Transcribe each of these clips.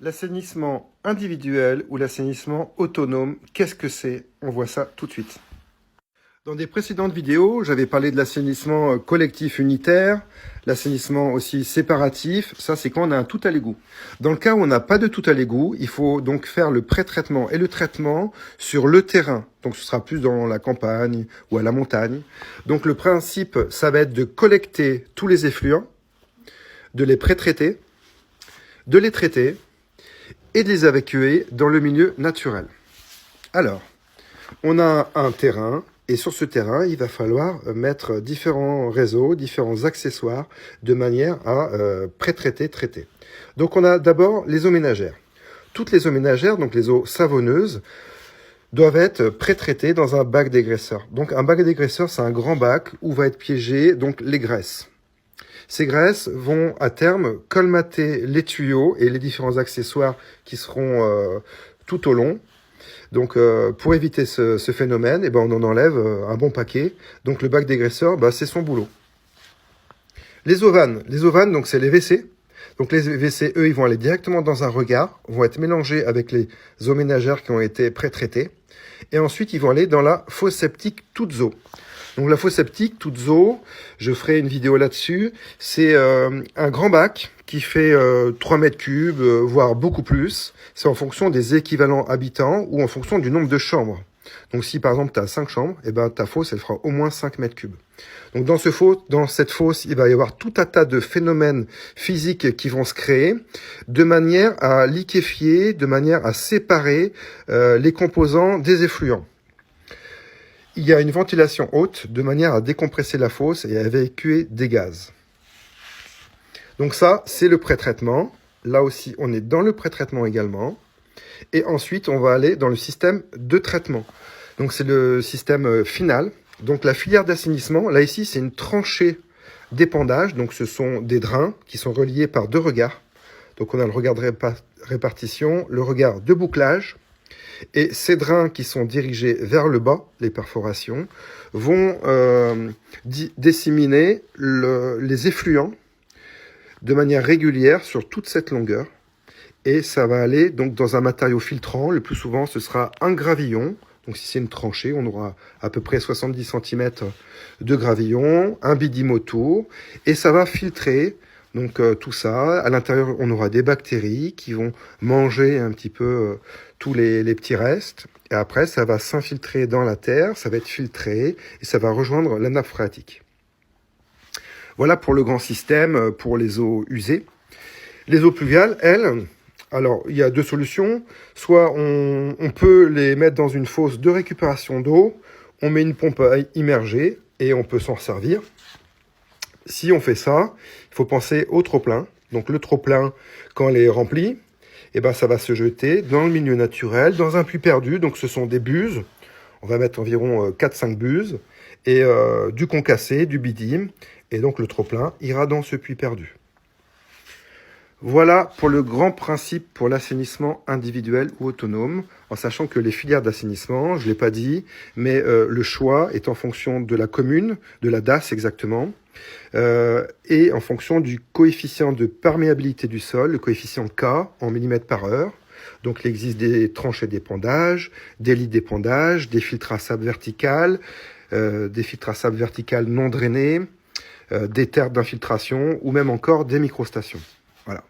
L'assainissement individuel ou l'assainissement autonome, qu'est-ce que c'est? On voit ça tout de suite. Dans des précédentes vidéos, j'avais parlé de l'assainissement collectif unitaire, l'assainissement aussi séparatif. Ça, c'est quand on a un tout à l'égout. Dans le cas où on n'a pas de tout à l'égout, il faut donc faire le pré-traitement et le traitement sur le terrain. Donc, ce sera plus dans la campagne ou à la montagne. Donc, le principe, ça va être de collecter tous les effluents, de les pré-traiter, de les traiter et de les évacuer dans le milieu naturel. Alors, on a un terrain. Et sur ce terrain, il va falloir mettre différents réseaux, différents accessoires de manière à pré-traiter, traiter. Donc on a d'abord les eaux ménagères. Toutes les eaux ménagères, donc les eaux savonneuses, doivent être pré-traitées dans un bac dégraisseur. Donc un bac dégraisseur, c'est un grand bac où va être piégé donc les graisses. Ces graisses vont à terme colmater les tuyaux et les différents accessoires qui seront tout au long. Donc, pour éviter ce phénomène, eh ben, on en enlève un bon paquet. Donc, le bac dégraisseur, c'est son boulot. Les ovanes, donc c'est les WC. Donc, les WC, eux, ils vont aller directement dans un regard, vont être mélangés avec les eaux ménagères qui ont été pré-traitées. Et ensuite, ils vont aller dans la fosse septique toutes eaux. Donc, la fosse septique toutes eaux, je ferai une vidéo là-dessus. C'est un grand bac qui fait 3 mètres cubes, voire beaucoup plus. C'est en fonction des équivalents habitants ou en fonction du nombre de chambres. Donc si par exemple tu as 5 chambres, eh ben, ta fosse elle fera au moins 5 mètres cubes. Donc dans cette fosse, il va y avoir tout un tas de phénomènes physiques qui vont se créer de manière à liquéfier, de manière à séparer les composants des effluents. Il y a une ventilation haute de manière à décompresser la fosse et à évacuer des gaz. Donc ça, c'est le pré-traitement. Là aussi, on est dans le pré-traitement également. Et ensuite, on va aller dans le système de traitement. Donc c'est le système final. Donc la filière d'assainissement, là ici, c'est une tranchée d'épandage. Donc ce sont des drains qui sont reliés par 2 regards. Donc on a le regard de répartition, le regard de bouclage. Et ces drains qui sont dirigés vers le bas, les perforations, vont disséminer les effluents de manière régulière sur toute cette longueur. Et ça va aller donc dans un matériau filtrant. Le plus souvent, ce sera un gravillon. Donc si c'est une tranchée, on aura à peu près 70 cm de gravillon, un bidim autour. Et ça va filtrer donc tout ça. À l'intérieur, on aura des bactéries qui vont manger un petit peu tous les petits restes. Et après, ça va s'infiltrer dans la terre, ça va être filtré et ça va rejoindre la nappe phréatique. Voilà pour le grand système, pour les eaux usées. Les eaux pluviales, elles, alors il y a 2 solutions. Soit on peut les mettre dans une fosse de récupération d'eau, on met une pompe immergée et on peut s'en servir. Si on fait ça, il faut penser au trop-plein. Donc le trop-plein, quand elle est remplie, eh ben, ça va se jeter dans le milieu naturel, dans un puits perdu. Donc ce sont des buses. On va mettre environ 4-5 buses et du concassé, du bidim. Et donc le trop-plein ira dans ce puits perdu. Voilà pour le grand principe pour l'assainissement individuel ou autonome, en sachant que les filières d'assainissement, je ne l'ai pas dit, mais le choix est en fonction de la commune, de la DAS exactement, et en fonction du coefficient de perméabilité du sol, le coefficient K en millimètres par heure. Donc il existe des tranchées d'épandage, des lits d'épandage, des filtres à sable vertical, des filtres à sable vertical non drainés, des terres d'infiltration ou même encore des microstations. Voilà.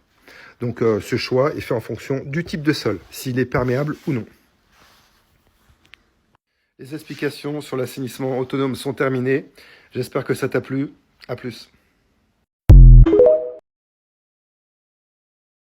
Donc ce choix est fait en fonction du type de sol, s'il est perméable ou non. Les explications sur l'assainissement autonome sont terminées. J'espère que ça t'a plu. À plus.